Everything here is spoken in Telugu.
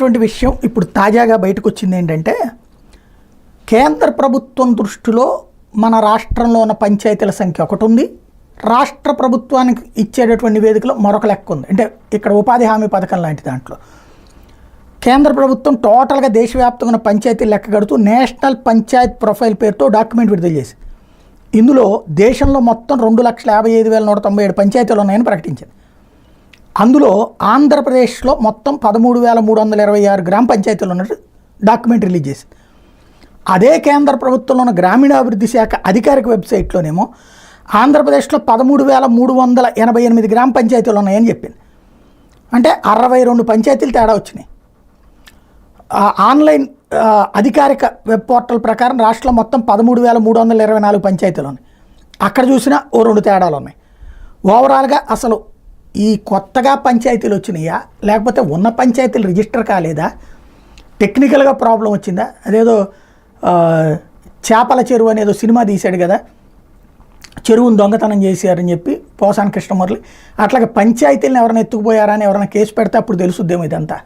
కీలకమైనటువంటి విషయం ఇప్పుడు తాజాగా బయటకు వచ్చింది ఏంటంటే, కేంద్ర ప్రభుత్వం దృష్టిలో మన రాష్ట్రంలో ఉన్న పంచాయతీల సంఖ్య ఒకటి ఉంది, రాష్ట్ర ప్రభుత్వానికి ఇచ్చేటటువంటి నివేదికలో మరొక లెక్క ఉంది. అంటే ఇక్కడ ఉపాధి హామీ పథకం లాంటి దాంట్లో కేంద్ర ప్రభుత్వం టోటల్గా దేశవ్యాప్తంగా ఉన్న పంచాయతీలు లెక్క కడుతూ నేషనల్ పంచాయత్ ప్రొఫైల్ పేరుతో డాక్యుమెంట్ విడుదల చేసి, ఇందులో దేశంలో మొత్తం 2,55,197 పంచాయతీలు ఉన్నాయని ప్రకటించింది. అందులో ఆంధ్రప్రదేశ్లో మొత్తం 13,326 గ్రామ పంచాయతీలు ఉన్నట్టు డాక్యుమెంట్ రిలీజ్ చేసింది. అదే కేంద్ర ప్రభుత్వంలో ఉన్న గ్రామీణాభివృద్ధి శాఖ అధికారిక వెబ్సైట్లోనేమో ఆంధ్రప్రదేశ్లో 13,388 గ్రామ పంచాయతీలు ఉన్నాయని చెప్పింది. అంటే 62 పంచాయతీలు తేడా వచ్చినాయి. ఆన్లైన్ అధికారిక వెబ్ పోర్టల్ ప్రకారం రాష్ట్రంలో మొత్తం 13,324 పంచాయతీలు ఉన్నాయి. అక్కడ చూసినా ఓ 2 తేడాలు ఉన్నాయి. ఓవరాల్గా అసలు ఈ కొత్తగా పంచాయతీలు వచ్చినాయా, లేకపోతే ఉన్న పంచాయతీలు రిజిస్టర్ కాలేదా, టెక్నికల్గా ప్రాబ్లం వచ్చిందా? అదేదో చేపల చెరువు అనేదో సినిమా తీశాడు కదా, చెరువును దొంగతనం చేశారని చెప్పి పోసాని కృష్ణమురళి, అట్లాగే పంచాయతీలను ఎవరైనా ఎత్తుకుపోయారా అని ఎవరైనా కేసు పెడితే అప్పుడు తెలుసుద్దేమో ఇదంతా.